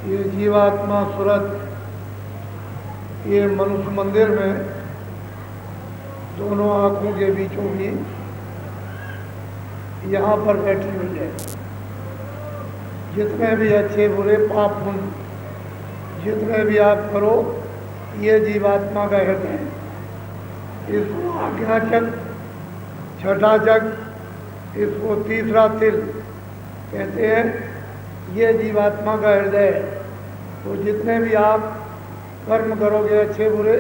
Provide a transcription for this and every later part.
ये जीवात्मा सूरत ये मनुष्य मंदिर में दोनों आंखों के बीचों बीच यहाँ पर बैठी हुई है। जितने भी अच्छे बुरे पाप पुण्य जितने भी आप करो, ये जीवात्मा का हृदय है। इसको आज्ञा चक्र, छठा चक्र, इसको तीसरा तिल कहते हैं। ये जीवात्मा का हृदय है। तो जितने भी आप कर्म करोगे अच्छे बुरे,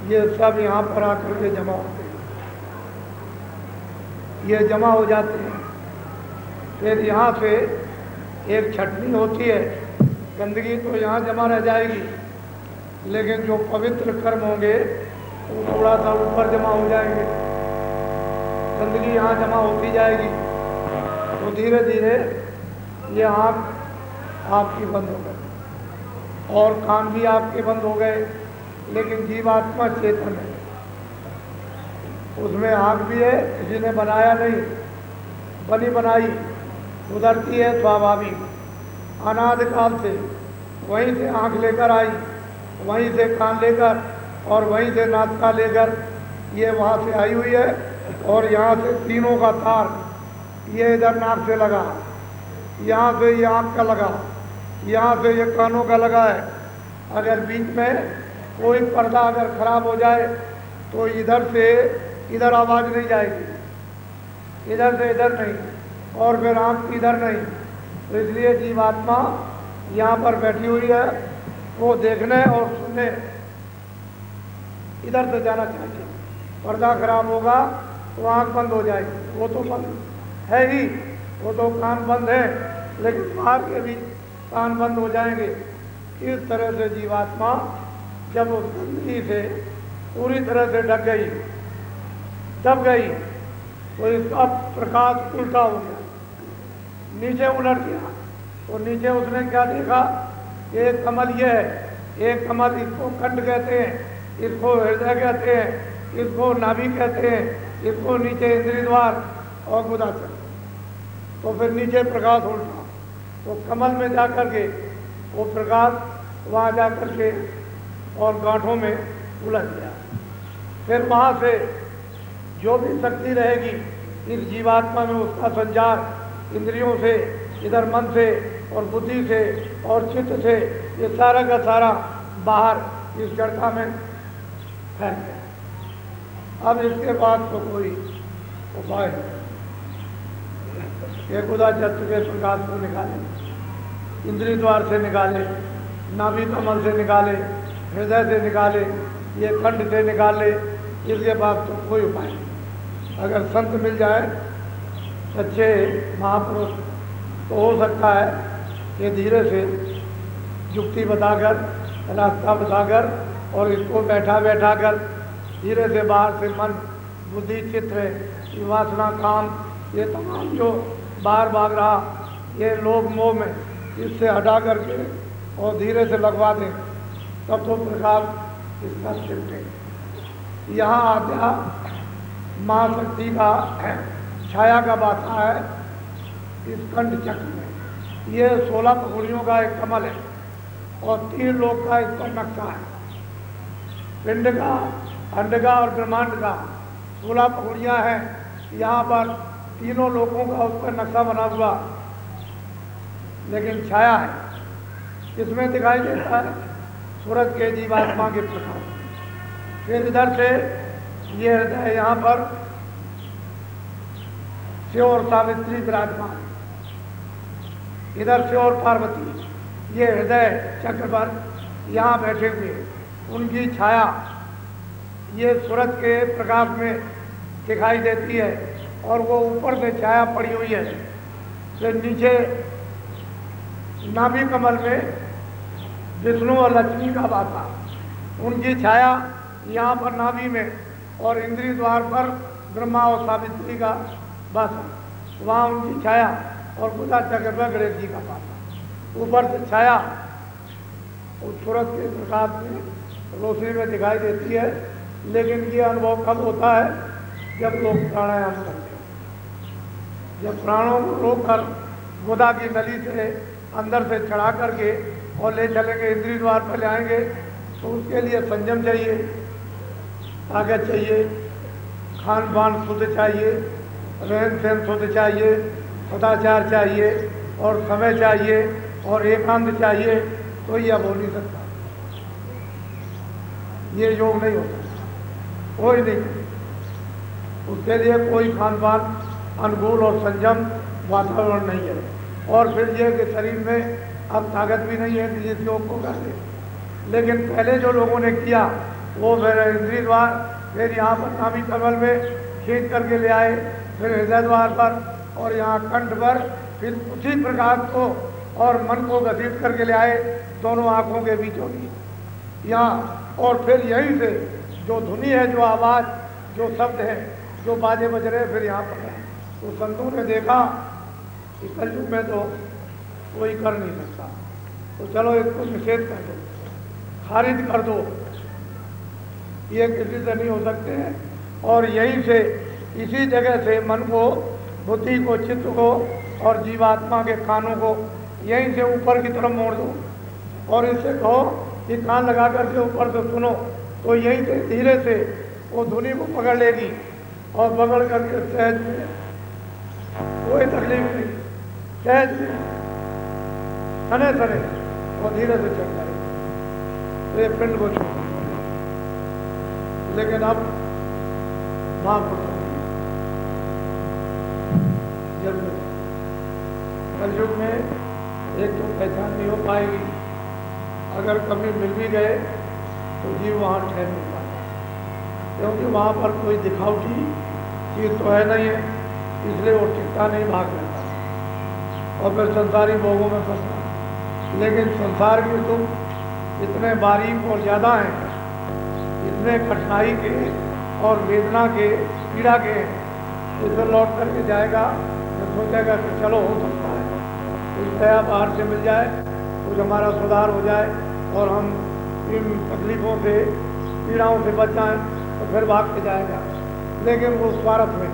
ये सब यहाँ पर आकर के जमा होते हैं। ये जमा हो जाते हैं। फिर यहाँ से एक छटनी होती है। गंदगी तो यहाँ जमा रह जाएगी, लेकिन जो पवित्र कर्म होंगे वो थोड़ा सा ऊपर जमा हो जाएंगे। गंदगी यहाँ जमा होती जाएगी। तो धीरे धीरे ये आँख आपकी बंद हो गई और कान भी आपके बंद हो गए, लेकिन जीवात्मा चेतन है। उसमें आँख भी है, किसी ने बनाया नहीं, बनी बनाई उधरती है स्वाभाविक। अनादिकाल से वहीं से आँख लेकर आई, वहीं से कान लेकर और वहीं से नाक लेकर ये वहाँ से आई हुई है। और यहाँ से तीनों का तार ये इधर नाक से लगा, यहाँ से ये आँख का लगा, यहाँ से ये कानों का लगा है। अगर बीच में कोई पर्दा अगर खराब हो जाए तो इधर से इधर आवाज़ नहीं जाएगी, इधर से इधर नहीं, और फिर आँख इधर नहीं। तो इसलिए जीवात्मा यहाँ पर बैठी हुई है। वो देखने और सुनने इधर से जाना चाहिए। पर्दा खराब होगा तो आँख बंद हो जाएगी, वो तो बंद है ही, वो तो कान बंद है, लेकिन बाहर के भी कान बंद हो जाएंगे। इस तरह से जीवात्मा जब उस गंदगी से पूरी तरह से ढक गई, दब गई, तो इसका प्रकाश उल्टा हो गया, नीचे उलट गया। तो नीचे उसने क्या देखा? एक कमल ये है, एक कमल, इसको कंठ कहते हैं, इसको हृदय कहते हैं, इसको नाभि कहते हैं, इसको नीचे इंद्रिय द्वार और गुदाचर। तो फिर नीचे प्रकाश उल्टा, तो कमल में जाकर के वो प्रकाश वहाँ जाकर के और गांठों में उलझ गया। फिर वहाँ से जो भी शक्ति रहेगी इस जीवात्मा में, उसका संचार इंद्रियों से, इधर मन से और बुद्धि से और चित्त से, ये सारा का सारा बाहर इस जड़ता में फैल गया। अब इसके बाद तो कोई उपाय नहीं। ये गुदाचर के प्रकाश को निकाले, इंद्रिय द्वार से निकाले, नाभि कमल से निकाले, हृदय से निकाले, ये कंठ से निकाले, इसके बाद तो कोई उपाय नहीं। अगर संत मिल जाए, सच्चे महापुरुष, तो हो सकता है कि धीरे से युक्ति बताकर, रास्ता बताकर और इसको बैठा बैठा कर धीरे से बाहर से मन, बुद्धि, चित्त, वासना, काम, ये तमाम जो बाहर भाग रहा, ये लोभ मोह में, इससे हटा करके और धीरे से लगवा दें, तब तो प्रकाश इसका छिपटे। यहाँ आद्या महाशक्ति का छाया का बासा है इस कंठ चक्र में। ये 16 पखुड़ियों का एक कमल है और 3 लोक का इस पर नक्शा है। पिंड का, अंड का और ब्रह्मांड का 16 पखुड़ियाँ हैं। यहाँ पर तीनों लोकों का उस पर नक्शा बना हुआ, लेकिन छाया है। इसमें दिखाई देता है सूरज के जीवात्मा के प्रकाश। फिर इधर से ये हृदय यहाँ पर शिव और सावित्री विराजमान, इधर शिव और पार्वती ये हृदय चक्र पर यहाँ बैठे हुए, उनकी छाया ये सूरज के प्रकाश में दिखाई देती है और वो ऊपर से छाया पड़ी हुई है। फिर नीचे नाभि कमल में विष्णु और लक्ष्मी का वासा, उनकी छाया यहाँ पर नाभि में, और इंद्रिय द्वार पर ब्रह्मा और सावित्री का वासा, वहाँ उनकी छाया, और बुधा चक्र पर गणेश जी का वासा। ऊपर से छाया उस सूरज के प्रकाश में रोशनी में दिखाई देती है। लेकिन ये अनुभव कब होता है? जब लोग प्राणायाम करते हैं, जब प्राणों को रोककर गोदा की नली से अंदर से चढ़ा करके और ले चलेंगे, इंद्रिय द्वार पर ले आएंगे, तो उसके लिए संयम चाहिए, ताकत चाहिए, खान पान शुद्ध चाहिए, रहन सहन शुद्ध चाहिए, सदाचार चाहिए, और समय चाहिए, और एकांत चाहिए। तो यह हो नहीं सकता, ये योग नहीं होता, कोई नहीं। उसके लिए कोई खान पान अनुकूल और संयम वातावरण नहीं है। और फिर ये कि शरीर में अब ताकत भी नहीं है कि इस योग को कर ले। लेकिन पहले जो लोगों ने किया वो फिर इंद्रिय द्वार, फिर यहाँ पर नाभि कमल में खींच करके ले आए, फिर हृदय द्वार पर और यहाँ कंठ पर, फिर उसी प्रकाश को और मन को घसीट करके ले आए दोनों आँखों के बीचों बीच यहाँ। और फिर यहीं से जो धुनी है, जो आवाज़, जो शब्द है, जो बाजे बज रहे, फिर यहाँ पर है। तो संतों ने देखा कि कलयुग में तो कोई कर नहीं सकता, तो चलो इसको निषेध कर दो, खारिज कर दो, ये किसी से नहीं हो सकते हैं। और यहीं से, इसी जगह से मन को, बुद्धि को, चित्त को और जीवात्मा के कानों को यहीं से ऊपर की तरफ मोड़ दो, और इससे कहो कि कान लगा करके ऊपर से सुनो, तो यहीं से धीरे से वो धुनी को पकड़ लेगी, और पकड़ करके सहज में, कोई तकलीफ नहीं, सहज में सने सने और धीरे से चल जाएगी, तो ये पिंड को छूट। लेकिन अब महापुरुषों जरूरत, कलयुग में एक तो पहचान नहीं हो पाएगी, अगर कभी मिल भी गए तो जीव वहाँ ठहर नहीं पाता, क्योंकि वहाँ पर कोई दिखावटी चीज़ तो है नहीं है, इसलिए वो टिकता नहीं, भाग लेता और फिर संसारी भोगों में फंसता। लेकिन संसार के दुख इतने बारीक और ज़्यादा हैं, इतने कठिनाई के और वेदना के, पीड़ा के, इधर लौट करके जाएगा तो सोचेगा कि चलो हो सकता है, कुछ दया बाहर से मिल जाए, कुछ हमारा सुधार हो जाए और हम इन तकलीफ़ों से, पीड़ाओं से बच जाएँ, तो फिर भाग के जाएगा। लेकिन वो स्वार्थ में,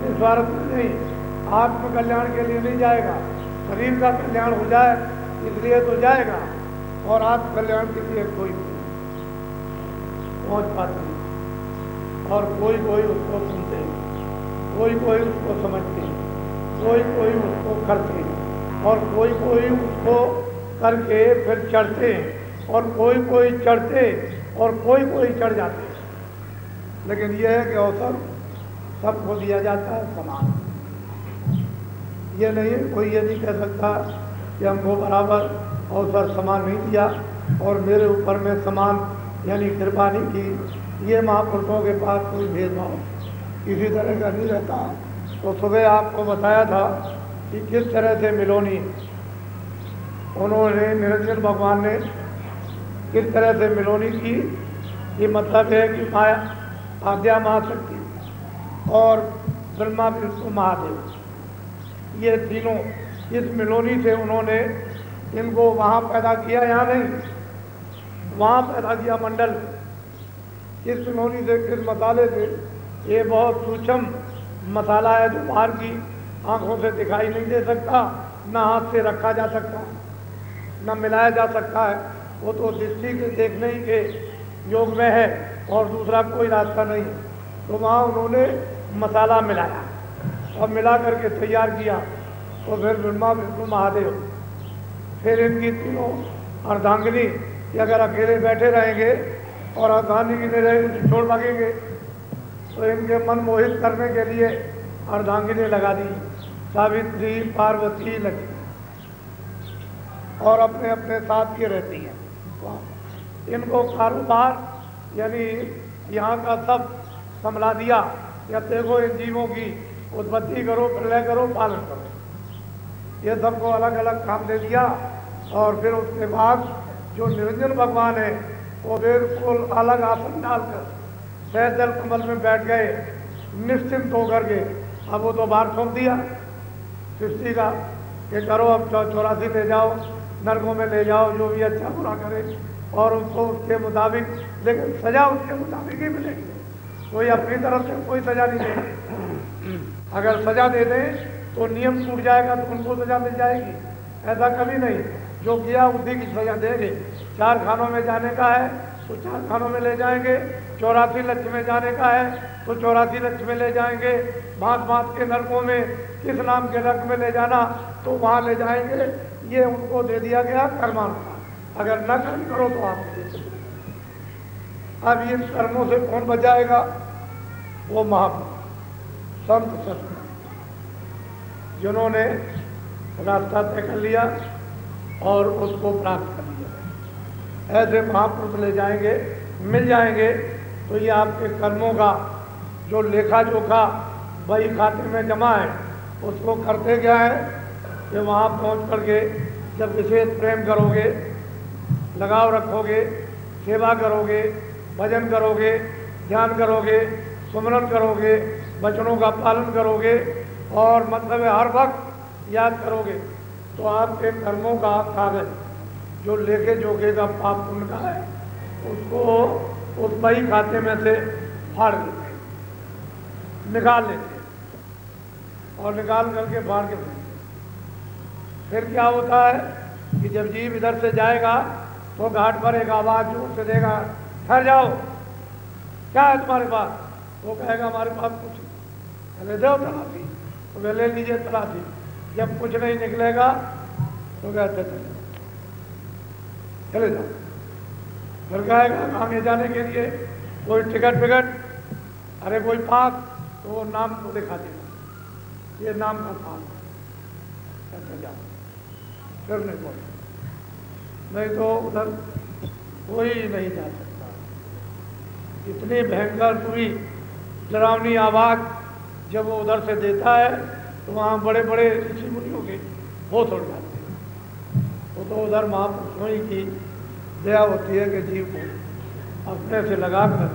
निस्वार्थ में नहीं, आत्म कल्याण के लिए नहीं जाएगा, शरीर का कल्याण हो जाए इसलिए तो जाएगा, और आत्म कल्याण के लिए कोई पहुँच पाते नहीं। और कोई कोई उसको सुनते हैं, कोई कोई उसको समझते हैं, कोई कोई उसको करते हैं, और कोई कोई उसको करके फिर चढ़ते हैं, और कोई कोई चढ़ते और कोई कोई चढ़ जाते हैं। लेकिन यह है कि अवसर सबको दिया जाता है समान। ये नहीं, कोई ये नहीं कह सकता कि हमको बराबर अवसर समान नहीं दिया और मेरे ऊपर में समान यानी कृपा नहीं की। ये महापुरुषों के पास कोई भेदभाव इसी तरह का नहीं रहता। तो सुबह आपको बताया था कि किस तरह से मिलोनी उन्होंने, निरंजन भगवान ने किस तरह से मिलोनी की। ये मतलब है कि माया, आद्या महाशक्ति और ब्रह्मा विष्णु महादेव, ये तीनों इस मिलोनी से उन्होंने इनको वहाँ पैदा किया, यहाँ नहीं, वहाँ पैदा किया मंडल। इस मिलोनी से, किस मसाले से, ये बहुत सूक्ष्म मसाला है जो बाहर की आंखों से दिखाई नहीं दे सकता, ना हाथ से रखा जा सकता, ना मिलाया जा सकता है। वो तो दृष्टि के देखने ही के योग में है और दूसरा कोई रास्ता नहीं। तो वहाँ उन्होंने मसाला मिलाया और मिला करके तैयार किया। तो फिर ब्रह्मा विष्णु महादेव, फिर इनकी तीनों अर्धांगिनी, कि अगर अकेले बैठे रहेंगे और अर्धांगिनी की नहीं छोड़ भागेंगे। तो इनके मन मोहित करने के लिए अर्धांगिनी लगा दी, सावित्री, पार्वती, लक्ष्मी, और अपने अपने साथ ये रहती हैं। इनको कारोबार यानी यहाँ का सब संभला दिया, या देखो इन जीवों की उत्पत्ति करो, प्रलय करो, पालन करो, ये सबको अलग अलग काम दे दिया। और फिर उसके बाद जो निरंजन भगवान है वो बिल्कुल अलग आसन डालकर सहजल कमल में बैठ गए, निश्चिंत होकर के। अब वो तो बाहर छोड़ दिया सृष्टि का कि करो, अब 84 ले जाओ, नरकों में ले जाओ, जो भी अच्छा बुरा करे, और उसको उसके मुताबिक, लेकिन सजा उसके मुताबिक ही मिलेगी। कोई अपनी तरफ से कोई सजा नहीं देगी। अगर सजा दे दें तो नियम टूट जाएगा, तो उनको सजा मिल जाएगी। ऐसा कभी नहीं, जो किया उसी की सजा देंगे। 4 खानों में जाने का है तो 4 खानों में ले जाएंगे, 84 लक्ष्य में जाने का है तो 84 लक्ष्य में ले जाएंगे, भांत भांत के नरकों में किस नाम के नरक में ले जाना तो वहाँ ले जाएंगे। ये उनको दे दिया गया कर्मानुसार। अगर न कर्म करो तो आप अब इन कर्मों से कौन बचाएगा? वो महापुरुष संत सत्संग, जिन्होंने रास्ता तय कर लिया और उसको प्राप्त कर लिया। ऐसे महापुरुष ले जाएंगे, मिल जाएंगे, तो ये आपके कर्मों का जो लेखा जोखा वही खाते में जमा है, उसको करते क्या है कि वहाँ पहुँच करके जब विशेष प्रेम करोगे, लगाव रखोगे, सेवा करोगे, भजन करोगे, ध्यान करोगे, सुमरन करोगे, वचनों का पालन करोगे, और मतलब है हर वक्त याद करोगे, तो आपके कर्मों का कागज जो लेके जोखे का पाप पुण्य का है उसको उस बही खाते में से फाड़ देते हैं, निकाल लेते हैं, और निकाल करके फाड़ के देते। फिर क्या होता है कि जब जीव इधर से जाएगा तो घाट पर एक आवाज़ जोर से देगा, ठहर जाओ, क्या है तुम्हारे पास? वो कहेगा हमारे पास कुछ नहीं। अरे दो तलाशी, तो वे ले लीजिए तलाशी। जब कुछ नहीं निकलेगा तो कहते चले जाओ। फिर कहेगा आगे जाने के लिए कोई टिकट विकट, अरे कोई पास, तो वो नाम को दिखा देगा, ये नाम का पास, कहते जाओ, फिर नहीं बोल, नहीं तो उधर कोई नहीं जा सकता। इतनी भयंकर पूरी डरावनी आवाज़ जब वो उधर से देता है तो वहाँ बड़े बड़े ऋषि मुनियों के होश उड़ जाते हैं। वो तो उधर महापुरुषों ही की दया होती है कि जीव को अपने से लगाकर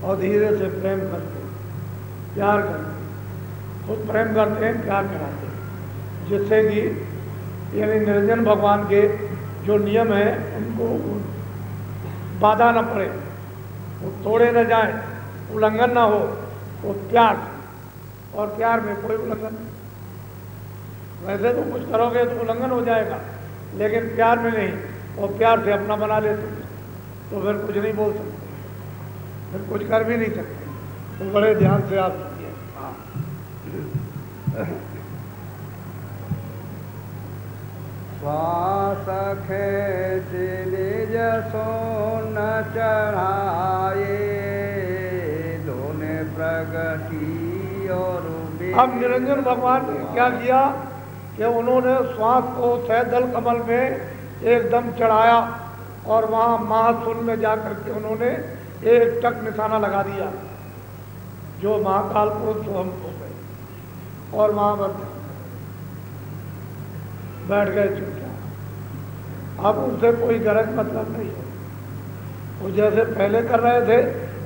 और धीरे से प्रेम करते, प्यार करते, खुद प्रेम करते हैं, प्यार कराते हैं, जिससे कि यानी निरंजन भगवान के जो नियम है उनको बाधा न पड़े, वो तोड़े न जाए, उल्लंघन ना हो, वो प्यार से। और प्यार में कोई उल्लंघन नहीं। वैसे तो कुछ करोगे तो उल्लंघन हो जाएगा, लेकिन प्यार में नहीं, और प्यार से अपना बना लेते तो फिर कुछ नहीं बोल सकते, फिर कुछ कर भी नहीं सकते। तो बड़े ध्यान से आप सुनिए। श्वास खेच निज सोन चढ़ाए, दोने प्रगति और अब निरंजन भगवान ने क्या किया कि उन्होंने श्वास को सहजल कमल में एकदम चढ़ाया, और वहाँ महाशूल में जाकर के उन्होंने एक टक निशाना लगा दिया, जो महाकाल पुरुष हम हो गए, और वहाँ पर बैठ गए चुपचाप। अब उनसे कोई गरज मतलब नहीं है, वो जैसे पहले कर रहे थे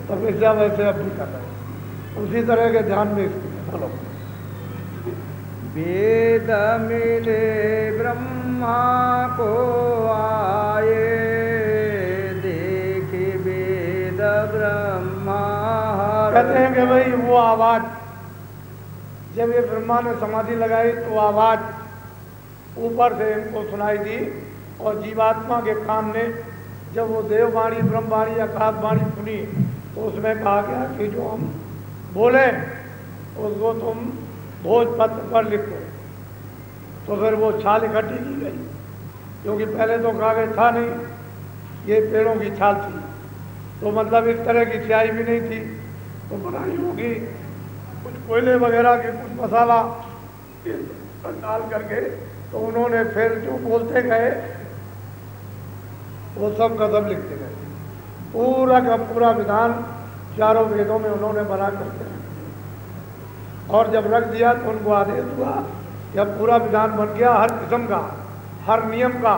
तब ऐसा वैसे अब भी कर रहे हैं, उसी तरह के ध्यान में चलो। वेद मिले ब्रह्मा को आए, देखे वेद ब्रह्मा। कहते हैं कि भाई वो आवाज़ जब ये ब्रह्मा ने समाधि लगाई तो आवाज़ ऊपर से इनको सुनाई दी, और जीवात्मा के कान ने जब वो देववाणी, ब्रह्मवाणी, आकाशवाणी सुनी तो उसमें कहा गया कि जो हम बोले उसको तुम भोजपत्र पर लिखो। तो फिर वो छाल इकट्ठी की गई, क्योंकि पहले तो कागज था नहीं, ये पेड़ों की छाल थी। तो मतलब इस तरह की स्याही भी नहीं थी, तो बनाई होगी कुछ कोयले वगैरह के, कुछ मसाला डाल करके। तो उन्होंने फिर जो बोलते गए वो सब का सब लिखते गए। पूरा का पूरा विधान चारों वेदों में उन्होंने बना करके रख दिया। और जब रख दिया तो उनको आदेश हुआ, जब पूरा विधान बन गया, हर किस्म का, हर नियम का,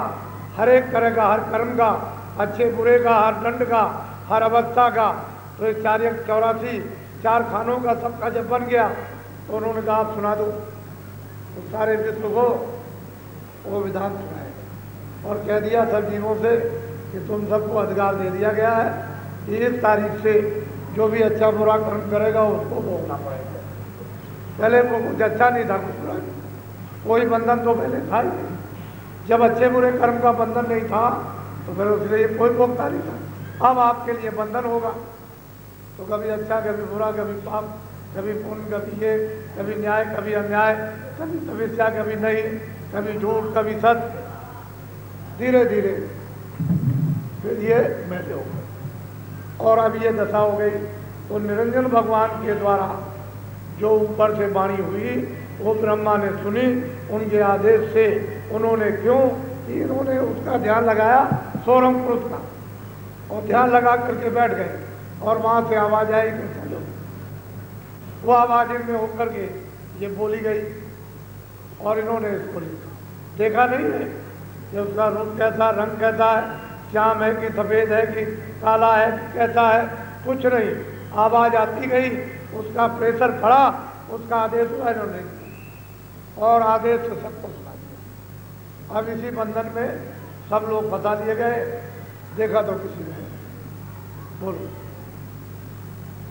हर एक तरह का, हर कर्म का, अच्छे बुरे का, हर दंड का, हर अवस्था का, तो इस 484 4 खानों का सबका जब बन गया तो उन्होंने कहा आप सुना दो। तो सारे विश्व को वो विधान सुनाए और कह दिया सब जीवों से कि तुम सबको अधिकार दे दिया गया है कि इस तारीख से जो भी अच्छा बुरा कर्म करेगा उसको भोगना पड़ेगा। पहले वो कुछ अच्छा नहीं था, कुछ बुरा नहीं, कोई बंधन तो पहले था ही नहीं। जब अच्छे बुरे कर्म का बंधन नहीं था तो फिर उसके लिए कोई भोगता नहीं था। अब आपके लिए बंधन होगा, तो कभी अच्छा, कभी बुरा, कभी पाप, कभी पुण्य, कभी ये, कभी न्याय, कभी अन्याय, कभी तपस्या, कभी नहीं, कभी झूठ, कभी सत्य। धीरे धीरे फिर ये मैले हो गए और अब ये दशा हो गई। तो निरंजन भगवान के द्वारा जो ऊपर से वाणी हुई वो ब्रह्मा ने सुनी, उनके आदेश से। उन्होंने क्यों कि इन्होंने उसका ध्यान लगाया, सोरम पुरुष का, और ध्यान लगा करके बैठ गए और वहाँ से आवाज़ आई कि चलो। वो आवाज़ इनमें होकर के ये बोली गई और इन्होंने इसको लिखा। देखा नहीं है कि उसका रूप कैसा, रंग कैसा है, श्याम है कि सफ़ेद है कि काला है कि कैसा है, कुछ नहीं। आवाज़ आती गई, उसका प्रेशर पड़ा, उसका आदेश हुआ, इन्होंने और आदेश से सबको सुना दिया। अब इसी बंधन में सब लोग फंसा दिए गए। देखा तो किसी ने बोलो।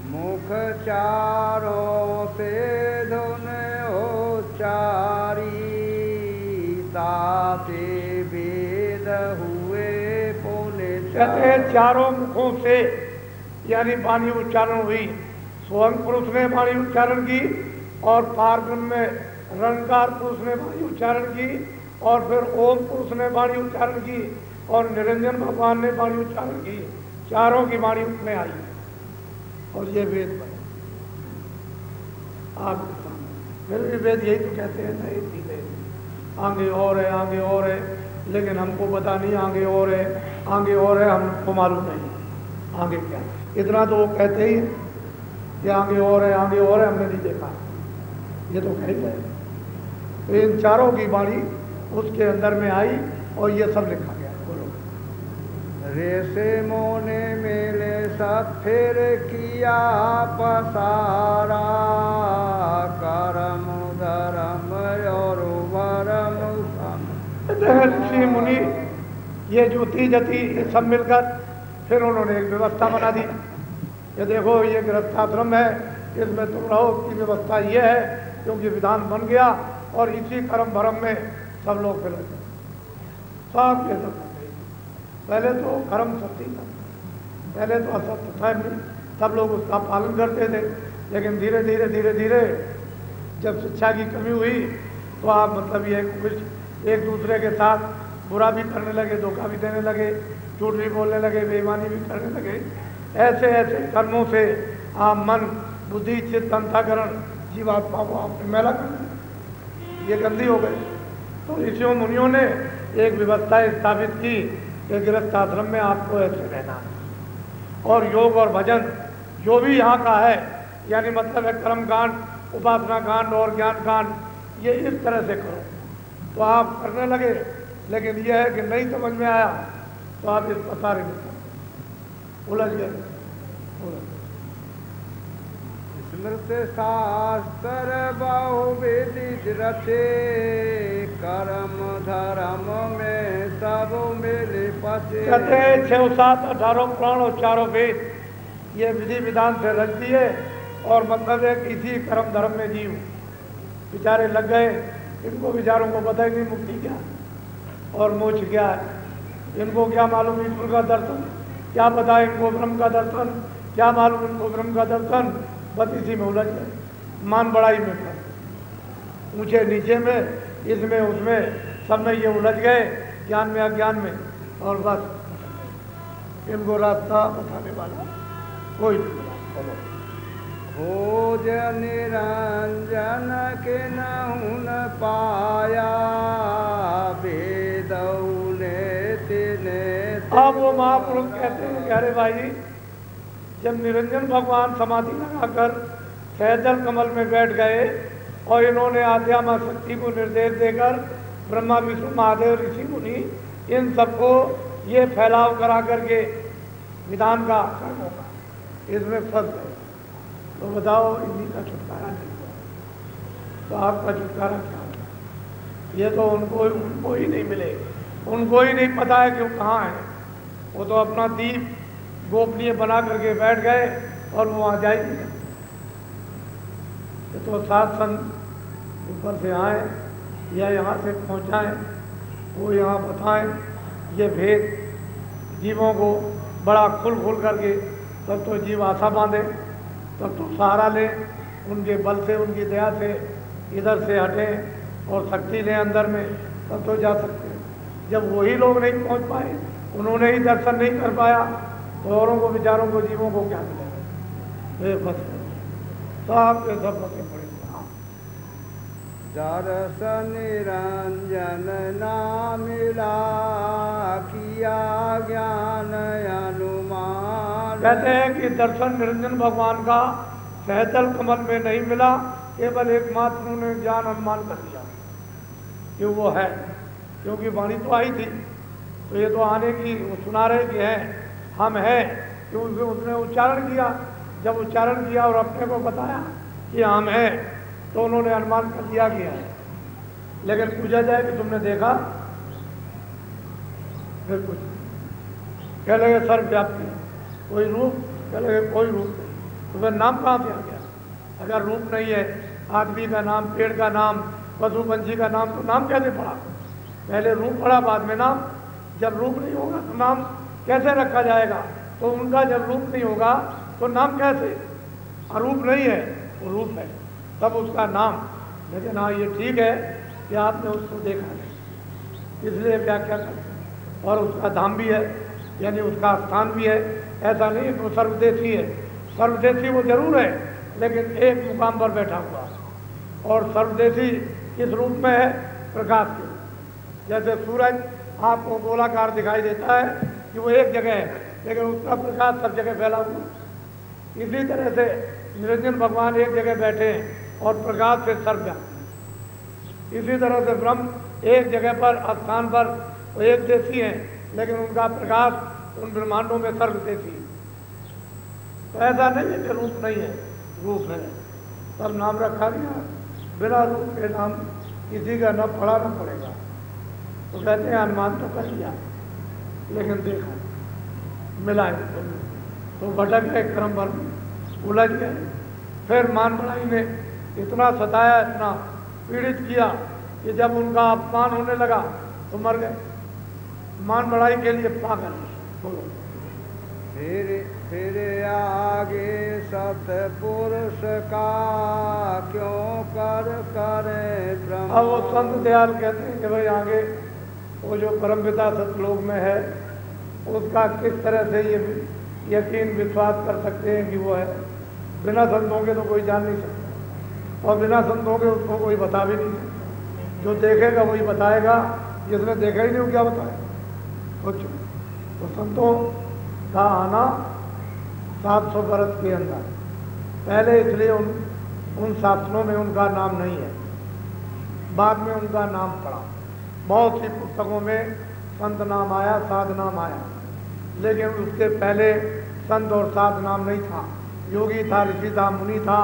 मुख चारों से धुन उच्चारी, ताते वेद हुए पुण्य। कहते हैं चारों मुखों से यानी वाणी उच्चारण हुई। स्वयं पुरुष ने वाणी उच्चारण की और पार्वन में रंकार पुरुष ने वाणी उच्चारण की और फिर ओम पुरुष ने वाणी उच्चारण की और निरंजन भगवान ने वाणी उच्चारण की। चारों की वाणी उसमें आई और ये वेद बने आपके सामने। फिर भी वेद यही तो कहते हैं, नहीं सीधे आगे और है, आगे और है, लेकिन हमको पता नहीं आगे और है, आगे और है, हमको मालूम नहीं आगे क्या है। इतना तो वो कहते ही कि आगे और है, आगे और है, हमने नहीं देखा, ये तो कह गए। तो इन चारों की वाणी उसके अंदर में आई और ये सब लिखा गया। बोलो। ऋषि मुनि मिले सब फिर किया पसारा, करम धर्म और वरम सम। ऋषि मुनि ये ज्योति जति ये सब मिलकर फिर उन्होंने एक व्यवस्था बना दी। ये देखो ये गृहस्थाश्रम है, इसमें तुम रहो की व्यवस्था ये है, क्योंकि विधान बन गया और इसी कर्म भरम में सब लोग फिर सब ये सब। पहले तो कर्म सत्य था, पहले तो असत्य था नहीं, सब लोग उसका पालन करते थे। लेकिन धीरे धीरे धीरे धीरे जब शिक्षा की कमी हुई तो आप मतलब ये कुछ एक दूसरे के साथ बुरा भी करने लगे, धोखा भी देने लगे, झूठ भी बोलने लगे, बेईमानी भी करने लगे। ऐसे ऐसे कर्मों से आप मन बुद्धि चित्त अंतःकरण जीवात्मा को आपने मैला कर दिया, ये गंदी हो गई। तो ऋषियों मुनियों ने एक व्यवस्था स्थापित की कि गृहस्थ आश्रम में आपको ऐसे रहना है और योग और भजन जो भी यहाँ का है, यानी मतलब है कर्म कांड, उपासना कांड और ज्ञान कांड, ये इस तरह से करो। तो आप करने लगे, लेकिन यह है कि नहीं समझ में आया तो आप इस पसारे में उलझ गए। स्मृत शास्त्र बहुविदित रचे, कर्म धर्म में सब मिले पचे। कहते हैं 6 7 18 पुराण और 4 वेद ये विधि विधान से रच दिए और मतलब है कि इसी कर्म धर्म में जीव बेचारे लग गए। इनको बेचारों को पता ही नहीं मुक्ति क्या और मोक्ष क्या है, इनको क्या मालूम ईश्वर का दर्शन, क्या पता इनको ब्रह्म का दर्शन, क्या मालूम इनको ब्रह्म का दर्शन। बस इसी में उलझ गए, मान बड़ाई में कर, ऊंचे नीचे में, इसमें उसमें, सब में ये उलझ गए, ज्ञान में अज्ञान में, और बस इनको रास्ता बताने वाला कोई नहीं मिला। बोलो। खोज निरंजन के नहुन पाया, बेदौने तिने। अब वो महापुरुष कहते हैं कि अरे भाई, जब निरंजन भगवान समाधि लगाकर सहजल कमल में बैठ गए और इन्होंने आद्यामा शक्ति को निर्देश देकर ब्रह्मा विष्णु महादेव ऋषि मुनि इन सबको ये फैलाव करा करके विधान का कर्मों का इसमें फंस गए, तो बताओ इन्हीं का छुटकारा नहीं हुआ तो आपका छुटकारा क्या होगा? ये तो उनको ही नहीं मिले, उनको ही नहीं पता है कि वो कहाँ है। वो तो अपना दीप गोपनीय बना करके बैठ गए और वो वहाँ जा ही नहीं सकते। तो सात संत ऊपर से आए या यहाँ से पहुँचाएँ, वो यहाँ बताएं ये भेद जीवों को बड़ा खुल करके, तब तो जीव आशा बांधे, तब तो सहारा लें उनके बल से, उनकी दया से इधर से हटें और शक्ति लें अंदर में, तब तो जा सकते हैं। जब वही लोग नहीं पहुंच पाए, उन्होंने ही दर्शन नहीं कर पाया, तो औरों को, विचारों को, जीवों को क्या मिलेगा? वे बस सब के सब बसे पड़े। दर्शन निरंजन ना मिला, किया ज्ञान अनुमान। कहते हैं कि दर्शन निरंजन भगवान का सहजल कमल में नहीं मिला, केवल एकमात्र उन्होंने ज्ञान अनुमान कर दिया कि वो है, क्योंकि वाणी तो आई थी, तो ये तो आने की वो सुना रहे कि हैं, हम हैं, क्योंकि उसने उच्चारण किया। जब उच्चारण किया और अपने को बताया कि हम हैं, तो उन्होंने अनुमान कर दिया गया है। लेकिन पूछा जाए कि तुमने देखा, फिर कुछ कह लगे सर्वव्यापी, कोई रूप, कह लगे कोई रूप नहीं, तो फिर नाम कहाँ से आ गया? अगर रूप नहीं है, आदमी का नाम, पेड़ का नाम, पशु पंछी का नाम, तो नाम कैसे पड़ा? पहले रूप पड़ा, बाद में नाम। जब रूप नहीं होगा तो नाम कैसे रखा जाएगा? तो उनका जब रूप नहीं होगा तो नाम कैसे? अरूप नहीं है, वो रूप है, तब उसका नाम। लेकिन हाँ, ये ठीक है कि आपने उसको देखा नहीं, इसलिए व्याख्या करते हैं। और उसका धाम भी है, यानी उसका स्थान भी है। ऐसा नहीं है कि वो सर्वदेशी है, सर्वदेशी वो जरूर है, लेकिन एक मुकाम पर बैठा हुआ। और सर्वदेशी किस रूप में है? प्रकाश के। जैसे सूरज आपको गोलाकार दिखाई देता है कि वो एक जगह है, लेकिन उसका प्रकाश सब जगह फैला हुआ। इसी तरह से निरंजन भगवान एक जगह बैठे हैं और प्रकाश से सर्वव्यापी। इसी तरह से ब्रह्म एक जगह पर, स्थान पर वो एक देशी हैं, लेकिन उनका प्रकाश उन ब्रह्मांडों में सर्वदेशी। तो ऐसा नहीं है कि रूप नहीं है, रूप है, तब नाम रखा गया। बिना रूप के नाम किसी का न पढ़ा न पड़ेगा। तो कहते हैं अनुमान तो कर लिया, लेकिन देखा मिला है, तो भटक गए, क्रम पर उलझ गए। फिर मान बढ़ाई ने इतना सताया, इतना पीड़ित किया कि जब उनका अपमान होने लगा तो मर गए। मान बढ़ाई के लिए पागल। बोलो। फिर आगे सतपुरुष का क्यों कर करे ब्रह्म। अब वो संत दयाल कहते हैं कि भाई आगे वो जो परमपिता सतलोक में है, उसका किस तरह से ये यकीन विश्वास कर सकते हैं कि वो है? बिना संतों के तो कोई जान नहीं सकता, और बिना संतों के उसको कोई बता भी नहीं सकता। जो देखेगा वही बताएगा, जिसने देखा ही नहीं वो क्या बताएगा कुछ। तो संतों का आना 700 वर्ष के अंदर पहले, इसलिए उन शास्त्रों में उनका नाम नहीं है, बाद में उनका नाम पड़ा। बहुत सी पुस्तकों में संत नाम आया, साध नाम आया, लेकिन उसके पहले संत और साध नाम नहीं था। योगी था, ऋषि था, मुनि था,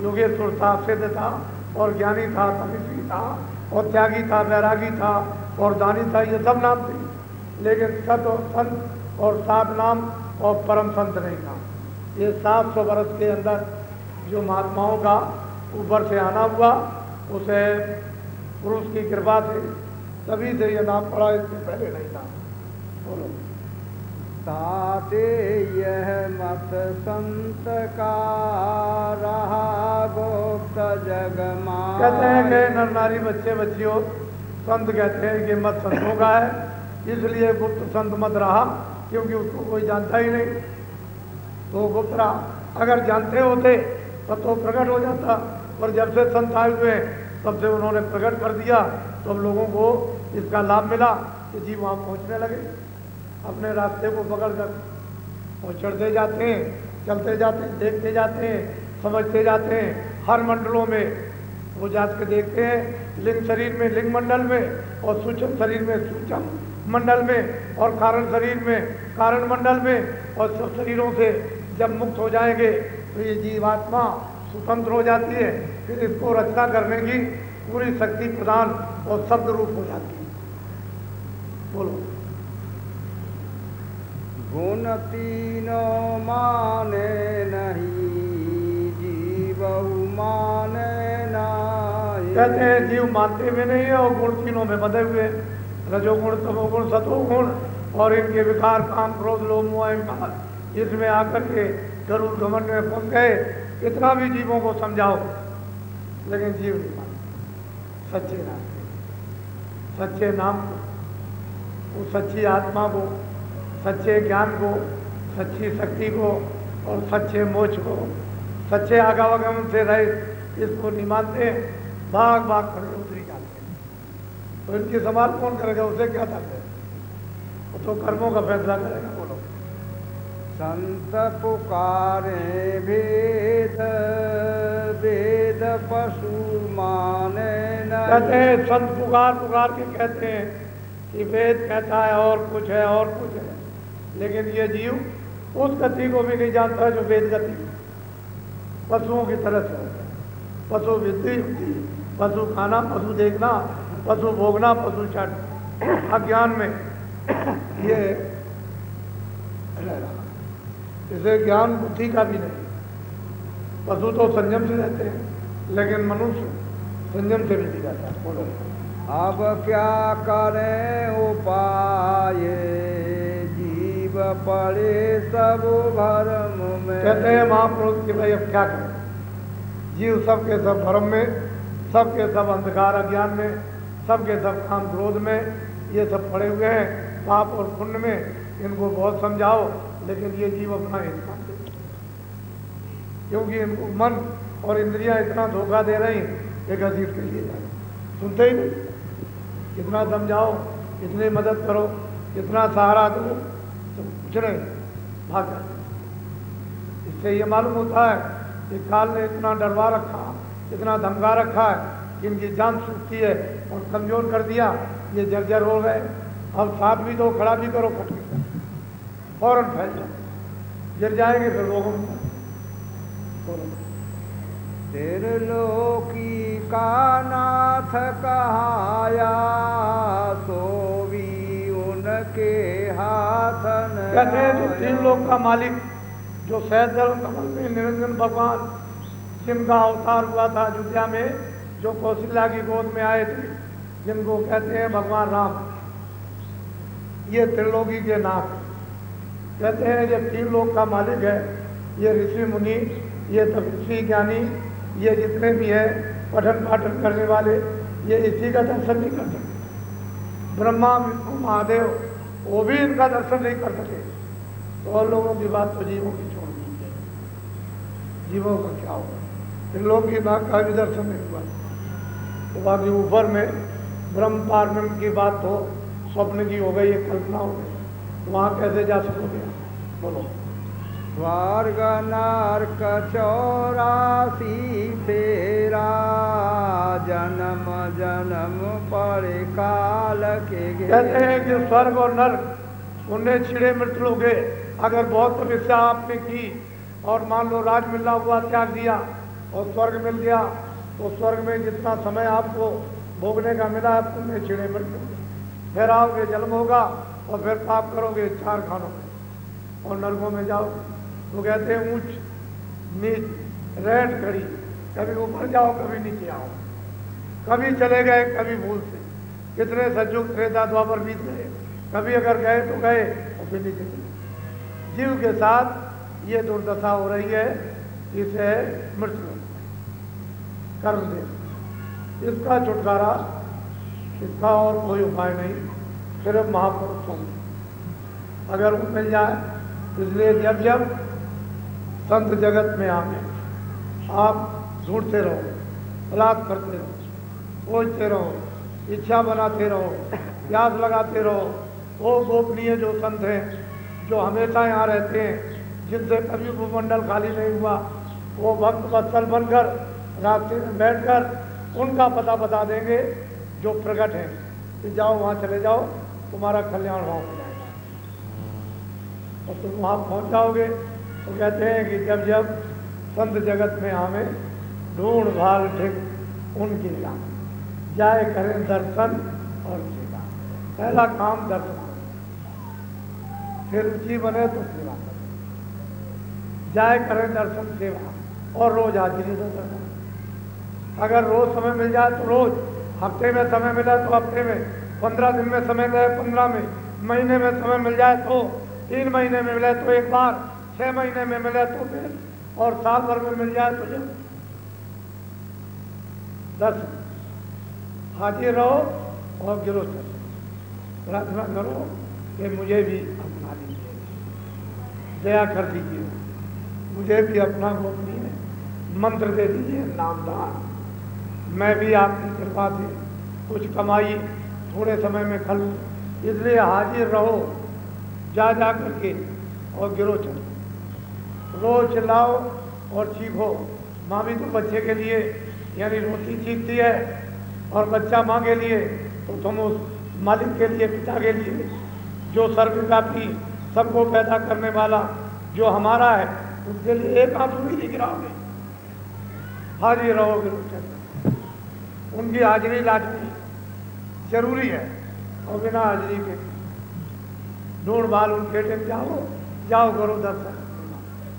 योगेश्वर था, सिद्ध था, और ज्ञानी था, तपस्वी था, और त्यागी था, वैरागी था, और दानी था, ये सब नाम थे। लेकिन संत और साध नाम और परम संत नहीं था। ये 700 वर्ष के अंदर जो महात्माओं का ऊपर से आना हुआ, उसे पुरुष की कृपा से तभी से ये नाम पड़ा, इससे पहले नहीं था। बोलो। ताते यह मत संत का रहा गुप्त जग माया। कहते हैं कि नर नारी बच्चे बच्चियों, संत कहते हैं कि मत संतों का है, इसलिए गुप्त संत मत रहा क्योंकि उसको कोई जानता ही नहीं। तो गुप्त रहा। अगर जानते होते तब तो प्रकट हो जाता, पर जब से संत आए हुए हैं तब से उन्होंने प्रकट कर दिया, तो अब लोगों को इसका लाभ मिला कि जीव वहाँ पहुँचने लगे। अपने रास्ते को पकड़ कर और चढ़ते जाते हैं, चलते जाते हैं, देखते जाते हैं, समझते जाते हैं। हर मंडलों में वो जात के देखते हैं, लिंग शरीर में लिंग मंडल में, और सूक्ष्म शरीर में सूक्ष्म मंडल में, और कारण शरीर में कारण मंडल में, और सब शरीरों से जब मुक्त हो जाएंगे तो ये जीवात्मा स्वतंत्र हो जाती है। फिर इसको रचना करने की पूरी शक्ति प्रदान और शब्द रूप हो जाती है। बोलो। गुण तीनों माने नहीं, जीव माने नहीं। कहते हैं जीव मानते भी नहीं है और गुण तीनों में बंधे हुए हैं, रजोगुण तमोगुण सतोगुण, और इनके विकार काम क्रोध लोभ मोह अहंकार, इसमें आकर के गरुड़ घमंड में फंस गए। कितना भी जीवों को समझाओ लेकिन जीव नहीं मानते सच्चे रास्ते, सच्चे नाम को, उस सच्ची आत्मा को, सच्चे ज्ञान को, सच्ची शक्ति को और सच्चे मोक्ष को, सच्चे आगमन से रहित इसको नहीं मानते। भाग भाग कर उतरी जाते हैं। तो इनकी संभाल कौन करेगा? उसे क्या करते हैं? वो तो कर्मों का फैसला करेगा। बोलो। संत पुकारे भेद, वेद पशु माने नहीं। कहते हैं संत पुकार पुकार के कहते हैं कि वेद कहता है और कुछ है और कुछ है, लेकिन ये जीव उस गति को भी नहीं जानता जो वेद गति, पशुओं की तरह से होता है। पशु विद्धि होती है, पशु खाना, पशु देखना, पशु भोगना, पशु चढ़, अज्ञान में ये रह रहा। इसे ज्ञान बुद्धि का भी नहीं। पशु तो संयम से रहते हैं, लेकिन मनुष्य संयम से भी नहीं रहता। बोलो। अब क्या करें उपाय, जीव पड़े सब भरम में। कहते हैं महापुरुष कि भाई अब क्या करें? जीव सबके सब भ्रम में, सबके सब अंधकार अज्ञान में, सबके सब काम क्रोध में, ये सब पड़े हुए हैं पाप और पुण्य में। इनको बहुत समझाओ लेकिन ये जीव अपना हित मानते, क्योंकि इनको मन और इंद्रियां इतना धोखा दे रही एक घसीट के लिए जाए, सुनते ही नहीं। कितना समझाओ, कितनी मदद करो, कितना सहारा दो, तो कुछ नहीं, भाग जाते। इससे ये मालूम होता है कि काल ने इतना डरवा रखा, इतना धमका रखा है कि इनकी जान छूटती है और कमजोर कर दिया, ये जर्जर हो गए। अब साथ भी दो, खड़ा भी करो, फट के फौरन फैल जाए, गिर जाएंगे फिर लोगों में। त्रिलोकी का नाथ कहाया, सो भी उनके हाथ न। कहते हैं जो तीन लोक का मालिक, जो सहजल कमल में निरंजन भगवान जिनका अवतार हुआ था अयोध्या में, जो कौशल्या की गोद में आए थे, जिनको कहते हैं भगवान राम, ये त्रिलोकी के नाथ। कहते हैं ये तीन लोक का मालिक है। ये ऋषि मुनि, ये तपस्वी ज्ञानी, ये जितने भी हैं पठन पाठन करने वाले, ये इसी का दर्शन नहीं कर सकते। ब्रह्मा विष्णु महादेव वो भी इनका दर्शन नहीं कर सके। तो और लोगों की बात तो जीवों की छोड़ दीजिए, जीवों का क्या होगा? त्रिलोकी नाथ का भी दर्शन नहीं हुआ। तो बाकी ऊपर में ब्रह्म पारब्रह्म की बात तो स्वप्न की हो गई, ये कल्पना हो गई, वहाँ कैसे जा सकोगे? बोलो। स्वर्ग नरक 84 फेरा, जन्म जन्म पड़े काल के घेरा। कहते हैं कि स्वर्ग और नरक उन्हें छिड़े मृत लोगे। अगर बहुत तपस्या आपने की और मान लो राज मिलना हुआ, त्याग दिया और स्वर्ग मिल गया, तो स्वर्ग में जितना समय आपको भोगने का मिला है, पुण्य छिड़े मृत लोगे। फिर आओगे, जन्म होगा और फिर पाप करोगे 4 खानों में और नरकों में जाओगे। तो कहते हैं ऊंच नीच रेट खड़ी, कभी ऊपर जाओ कभी नीचे आओ, कभी चले गए कभी भूल से। कितने सज्जुग त्रेता द्वापर बीत गए, कभी अगर गए तो गए और फिर नीचे चले। जीव के साथ ये दुर्दशा हो रही है, इसे मृत्यु कर्म दे। इसका छुटकारा, इसका और कोई उपाय नहीं, सिर्फ महापुरुषों में। अगर वो मिल जाए। इसलिए जब जब संत जगत में आवे आप ढूंढते रहो, प्रयास करते रहो, सोचते रहो, इच्छा बनाते रहो, प्यास लगाते रहो। वो गोपनीय जो संत हैं जो हमेशा यहाँ रहते हैं, जिनसे कभी भूमंडल खाली नहीं हुआ, वो भक्त वत्सल बनकर रास्ते में बैठकर उनका पता बता देंगे जो प्रकट है कि जाओ वहाँ चले जाओ, तुम्हारा कल्याण वहाँ हो जाएगा। और तुम वहाँ पहुँच जाओगे। तो कहते हैं कि जब जब संत जगत में आवे ढूंढ भाल ठीक उनकी निगाह, जाए करें दर्शन और सेवा। पहला काम दर्शन, फिर रुचि बने तो सेवा करें। जाए करें दर्शन सेवा और रोज हाजिरी दो दर्शन। अगर रोज समय मिल जाए तो रोज, हफ्ते में समय मिला तो हफ्ते में, 15 दिन में समय मिले 15 में, महीने में समय मिल जाए तो 3 महीने में मिले तो एक बार, 6 महीने में मिले तो फिर, और साल भर में मिल जाए तो जब 10 हाजिर रहो और गिरो चलो। प्रार्थना करो कि मुझे भी अपना लीजिए, दया कर दीजिए, मुझे भी अपना गोपनीय मंत्र दे दीजिए, नामदान। मैं भी आपकी कृपा से कुछ कमाई थोड़े समय में कर लूँ। इसलिए हाजिर रहो जा करके और गिरो चलो। रोज चिल्लाओ और चीखो। माँ भी तो बच्चे के लिए यानी रोटी चीखती है, और बच्चा माँ के लिए, तो तुम उस मालिक के लिए, पिता के लिए, जो सर्वव्यापी सबको पैदा करने वाला जो हमारा है, उसके लिए एक आंसू भी नहीं गिराओगे। हाजिर रहो गिरो चलो। उनकी हाजिरी लाजमी जरूरी है, और बिना हाजिरी के ढूंढ भाल उनके टेम जाओ करो दर्शन।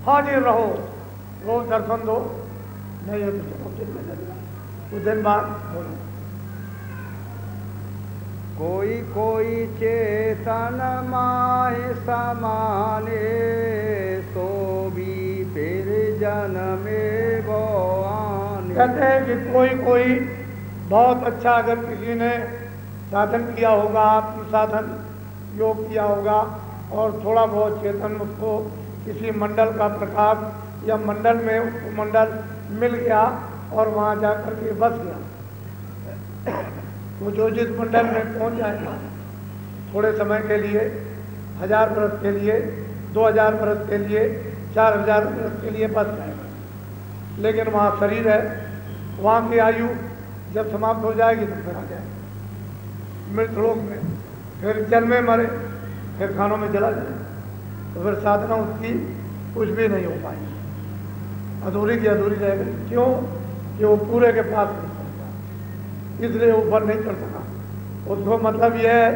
हाजिर रहो, रोज दर्शन दो, नहीं है तो चलो दिन में लगेगा, कुछ दिन बाद बोलो। कोई कोई चेतन माहि समाने, सो भी फिर जन्मे गो आने। कहते हैं कि कोई कोई बहुत अच्छा, अगर किसी ने साधन किया होगा, आत्म साधन योग किया होगा, और थोड़ा बहुत चेतन उसको किसी मंडल का प्रकाश या मंडल में उसको मंडल मिल गया और वहाँ जाकर के बस गया, वो जो जिस मंडल में पहुँच जाएगा, थोड़े समय के लिए, 1000 वर्ष के लिए, 2000 वर्ष के लिए, 4000 वर्ष के लिए बस जाएगा। लेकिन वहाँ शरीर है, वहाँ की आयु जब समाप्त हो जाएगी तो फिर आ जाएगा मृतलोक में, फिर जन्मे मरे, फिर खानों में जला जाए, तो फिर साधना उसकी कुछ भी नहीं हो पाएगी, अधूरी की अधूरी रह गई। क्यों? कि वो पूरे के पास नहीं पहुँचा, इसलिए ऊपर नहीं चढ़ सका। उसको मतलब यह है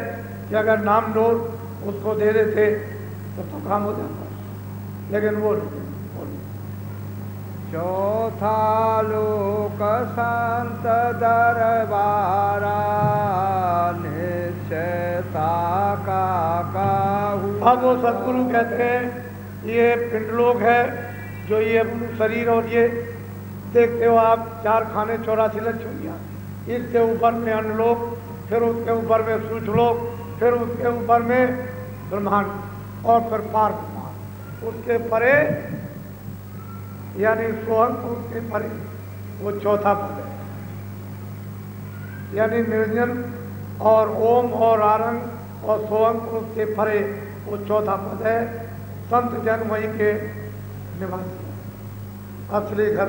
कि अगर नाम डोर उसको दे देते तो काम हो जाता, लेकिन वो नहीं। चौथा लोक संत दरबारा, निश्चयता का काहू। अब वो सदगुरु कहते हैं ये पिंडलोक है, जो ये शरीर, और ये देखते हो आप 4 खाने 84 लक्ष्मियाँ, इसके ऊपर में अन्नलोक, फिर उसके ऊपर में सूचलोक, फिर उसके ऊपर में ब्रह्मांड, और फिर पार ब्रह्मांड, उसके परे यानी सोहम, उसके परे वो चौथा पद है। यानी निर्जन और ओम और आरंग और सोहम, उसके परे वो चौथा पद है। संत जन वहीं के निवासी, असली घर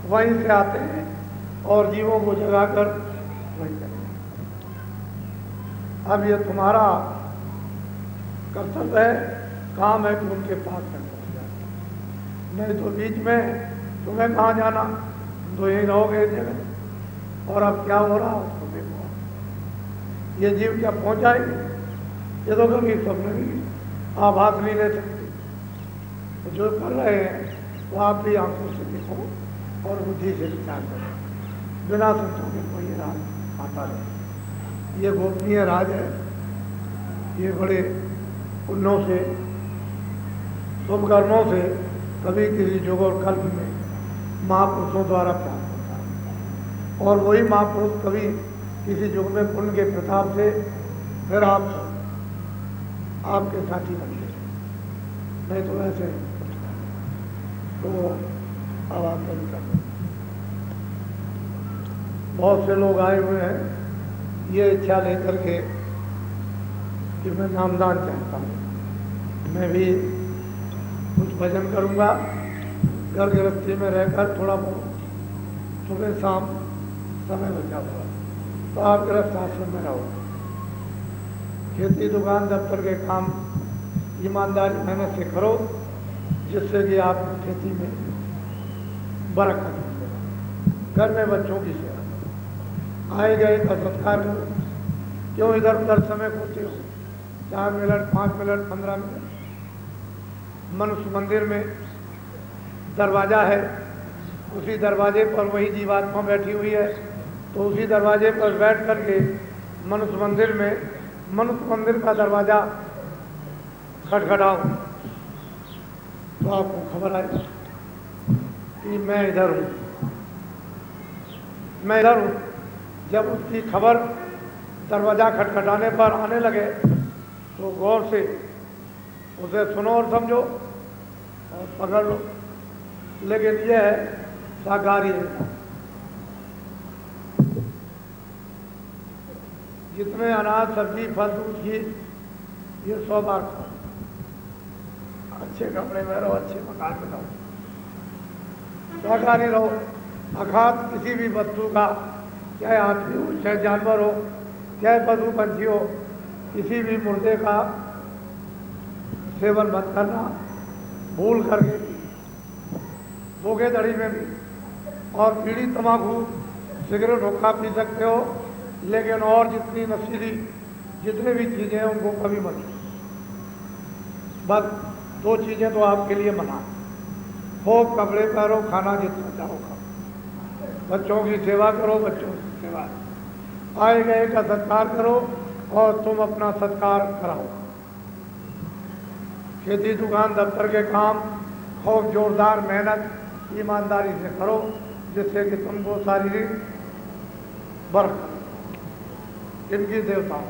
वहीं से आते हैं और जीवों को जगाकर वहीं करते हैं। अब ये तुम्हारा कर्तव्य है, काम है कि उनके पास तक पहुँच जाए, नहीं तो बीच में तुम्हें कहाँ जाना, तुम तो यहीं रहोगे इस जगह। और अब क्या हो रहा है उसको देखो, ये जीव क्या पहुँच जाएगी, ये तो कभी स्वप्न भी आभास नहीं ले सकते। तो जो कर रहे हैं वो आप भी आंखों से देखो और बुद्धि से विचार करो, बिना सोचो कि कोई राज आता रहे। ये गोपनीय राज है, ये बड़े पुण्यों से, शुभ कर्मों से कभी किसी युग और कल्प में महापुरुषों द्वारा प्राप्त होता है, और वही महापुरुष कभी किसी युग में पुण्य के प्रताप से फिर आपके साथी बन गए, नहीं तो वैसे तो अब आप बंद कर दो। बहुत से लोग आए हुए हैं ये इच्छा लेकर के कि मैं नामदान चाहता हूँ, मैं भी कुछ भजन करूँगा, घर गृहस्थी में रहकर थोड़ा बहुत सुबह शाम समय बचा हुआ, तो आप गृहस्थ आश्रम में रहो, खेती दुकान दफ्तर के काम ईमानदारी मेहनत से करो, जिससे कि आप खेती में बरकत हो। घर में बच्चों की सेवा, आए गए का सत्कार करो, क्यों इधर उधर समय खोते हो, 4 मिनट 5 मिनट 15 मिनट। मनुष्य मंदिर में दरवाज़ा है, उसी दरवाजे पर वही जीवात्मा बैठी हुई है, तो उसी दरवाजे पर बैठ करके मनुष्य मंदिर का दरवाज़ा खटखटाओ, तो आपको खबर आएगी कि मैं इधर हूँ, मैं इधर हूँ। जब उसकी खबर दरवाज़ा खटखटाने पर आने लगे तो गौर से उसे सुनो और समझो और पकड़ लो। लेकिन यह है शाकाहारी है, जितने अनाज सब्जी फल दूध घी ये 100 बार खाओ, अच्छे कपड़े में रहो, अच्छे मकान में रहो, शाकाहारी रहो। अर्थात किसी भी वस्तु का, चाहे आदमी हो चाहे जानवर हो चाहे पशु पंछी हो, किसी भी मुर्दे का सेवन मत करना, भूल करके भी, धोखेधड़ी में भी। और बीड़ी तंबाकू सिगरेट हुक्का पी सकते हो, लेकिन और जितनी नशीली जितने भी चीज़ें हैं उनको कभी मत। बस 2 चीज़ें तो आपके लिए मना, हो कपड़े पहनो, खाना जितना चाहो खाओ, बच्चों की सेवा करो, बच्चों की सेवा, आए गए का सत्कार करो और तुम अपना सत्कार कराओ। खेती दुकान दफ्तर के काम खूब जोरदार मेहनत ईमानदारी से करो, जिससे कि तुमको शारीरिक बरकत, इनकी देवताओं,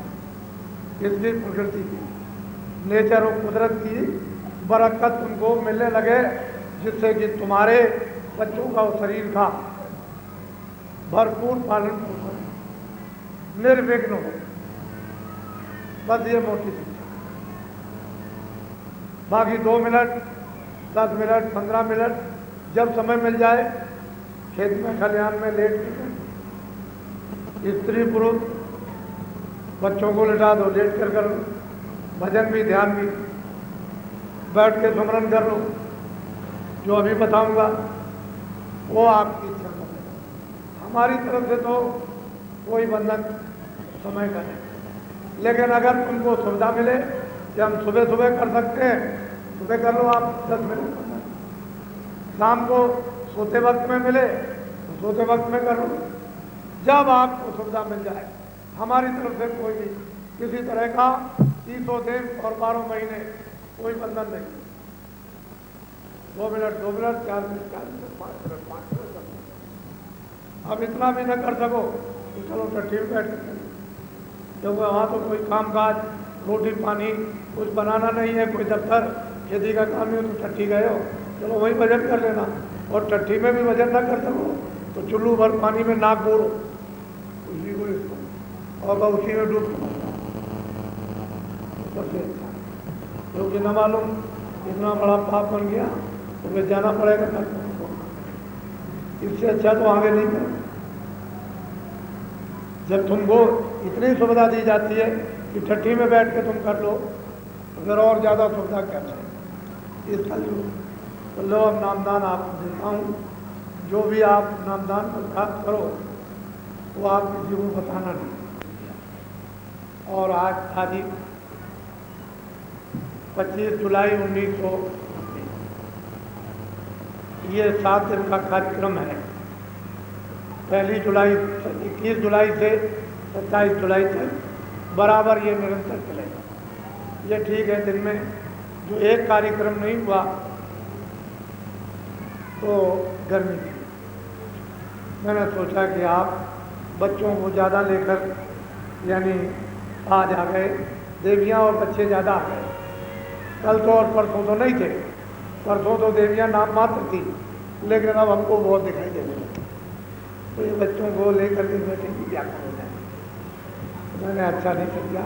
इनकी प्रकृति की, नेचर और कुदरत की बरकत तुमको मिलने लगे, जिससे कि तुम्हारे बच्चों का और शरीर का भरपूर पालन पोषण निर्विघ्न हो। बस ये मोटी शिक्षा। बाकी 2 मिनट 10 मिनट 15 मिनट जब समय मिल जाए खेत में खलिहान में लेट के, स्त्री पुरुष बच्चों को लिटा दो, लेट कर करो, भजन भी ध्यान भी, बैठ के सुमरन कर लो, जो अभी बताऊंगा वो आपकी इच्छा है। हमारी तरफ से तो कोई बंधन समय का नहीं, लेकिन अगर तुमको सुविधा मिले कि हम सुबह सुबह कर सकते हैं, सुबह कर लो आप 10 मिनट, शाम को सोते वक्त में मिले तो सोते वक्त में कर लो, जब आपको सुविधा मिल जाए। हमारी तरफ से कोई भी किसी तरह का 30 दिन और 12 महीने कोई बंधन नहीं। 2 minute 2 minute 4 minute 4 minute 5 minute 5 minute. अब इतना भी न कर सको तो चलो टट्टी में बैठ के, क्योंकि वहाँ तो कोई काम काज रोटी पानी कुछ बनाना नहीं है, कोई दफ्तर खेती का काम नहीं हो तो टट्टी गए हो, चलो वही भजन कर लेना। और टट्टी में भी भजन ना कर सको तो चुल्लू भर पानी में नाक बोरो उसी को इसको, और उसी में डूब सबसे अच्छा। क्योंकि न मालूम इतना बड़ा पाप बन गया तो फिर जाना पड़ेगा कर, इससे अच्छा तो आगे नहीं करो। जब तुमको इतनी सुविधा दी जाती है कि टट्टी में बैठ के तुम कर लो, तो फिर और ज़्यादा सुविधा क्या चाहिए। इसका तो लो अब नामदान आपको देता हूँ, जो भी आप नामदान को प्राप्त करो वो आप किसी को बताना नहीं। और आज तारीख 25 जुलाई 1900, ये 7 दिन का कार्यक्रम है। 1 जुलाई 21 जुलाई से 27 जुलाई तक बराबर ये निरंतर चलेगा। ये ठीक है, दिन में जो एक कार्यक्रम नहीं हुआ तो गर्मी थी, मैंने सोचा कि आप बच्चों को ज़्यादा लेकर, यानी आज आ गए, देवियाँ और बच्चे ज़्यादा आ गए, कल तो और परसों तो नहीं थे, परसों तो देवियां नाम मात्र थी, लेकिन अब हमको बहुत दिखाई देने लगी। तो ये बच्चों को लेकर के बैठे कि क्या करो जाए, मैंने अच्छा नहीं किया।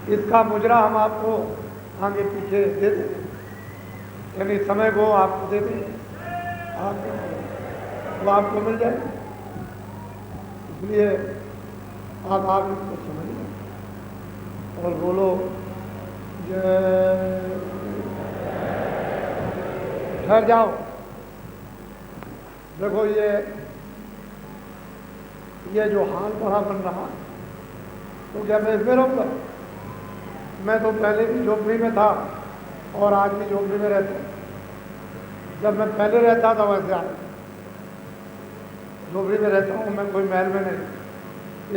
इसका मुजरा हम आपको आगे पीछे दे दें, यानी समय को आपको दे दें, वो आपको मिल जाए। इसलिए आप इसको समझिए और बोलो जय। ठहर जाओ। देखो ये जो हाल बड़ा बन रहा, तो क्या मैं इसमें रहूँगा? मैं तो पहले भी झोपड़ी में था और आज भी झोपड़ी में रहता। जब मैं पहले रहता था वैसे आज झोपड़ी में रहता हूँ मैं, कोई महल में नहीं।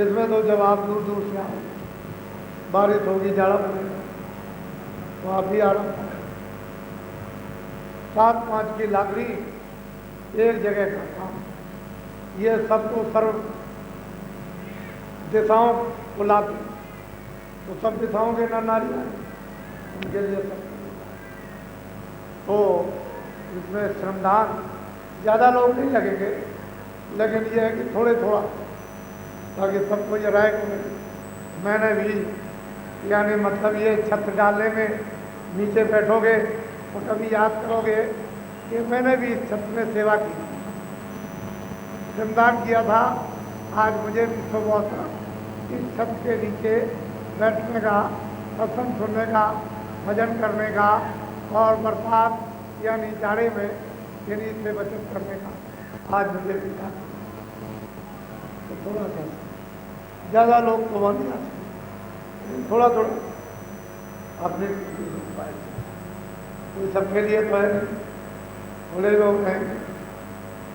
इसमें तो जब आप दूर दूर से आओ, बारिश होगी, जाड़ा पड़ेगा, तो आप भी आराम करें। 7-5 की लाकड़ी एक जगह का काम, ये सबको सर्व दिशाओं को लाते, तो सब दिशाओं के नर नारी आए, उनके लिए सब। तो इसमें श्रमदान ज़्यादा लोग नहीं लगेंगे, लेकिन ये है कि थोड़ा ताकि सबको ये राय को मैंने भी, यानी मतलब ये छत डालने में नीचे बैठोगे तो कभी याद करोगे कि मैंने भी इस छत में सेवा की, श्रमदान किया था। आज मुझे भी सौभाग्य था इस छत के नीचे बैठने का, सत्संग सुनने का, भजन करने का और बरसात यानी जाड़े में यानी से बचत करने का आज मुझे भी था। तो थोड़ा सा, ज़्यादा लोग तो वहाँ नहीं आते, थोड़ा अपने कोई सबके लिए तो है नहीं। बोले लोग रहेंगे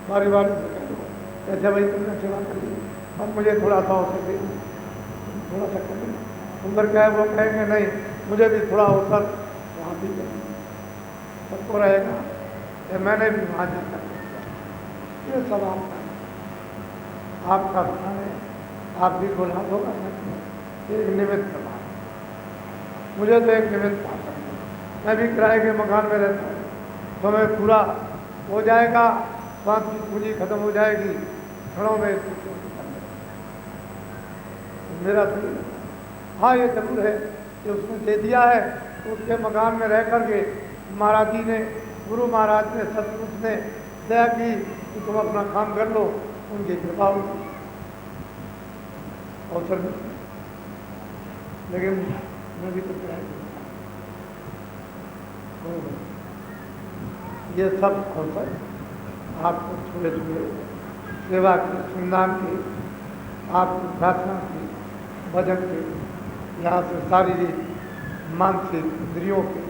बारी बारी से कहेंगे ऐसे भाई तुमने सेवा कर ली, अब मुझे थोड़ा सा अवसर दे, थोड़ा सा कर उधर क्या है, वो कहेंगे नहीं मुझे भी थोड़ा अवसर वहाँ भी करेंगे, सबको रहेगा। ये मैंने भी वहाँ जाकर ये सब आपका स्थान है, आप भी बोला होगा एक निमित्त करना। मुझे तो एक निमित्त पाता है, मैं भी किराए के मकान में रहता हूँ, तो मैं पूरा हो जाएगा, स्वाद की पूंजी खत्म हो जाएगी, क्षणों में मेरा तो हाँ ये जरूर है कि उसने दे दिया है, तो उसके मकान में रह करके महाराज जी ने, गुरु महाराज ने, सतपुरुष ने दया की कि तुम अपना काम कर लो, उनकी कृपा होगी, अवसर में। लेकिन मैं भी तो ये सब अवसर आपको थोड़े थोड़े सेवा के, श्रमदान के, आपकी प्रार्थना की, भजन के, यहाँ से शारीरिक, मानसिक, इंद्रियों के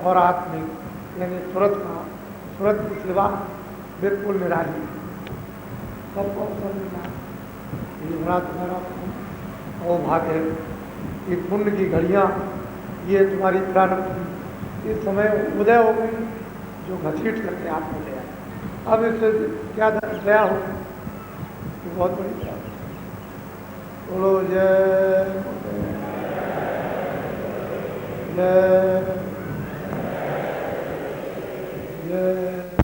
और आत्मिक यानी सूरत की सेवा बिल्कुल निराली सबको अवसर मिला। ये बड़ा तुम्हारा सौभाग्य है कि पुण्य की घड़ियाँ ये तुम्हारी प्रारंभ इस समय उदय हो गई, जो घसीट करके आपको ले आए। अब इससे क्या दया हो, तो बहुत बड़ी दया। बोलो जय जय जय।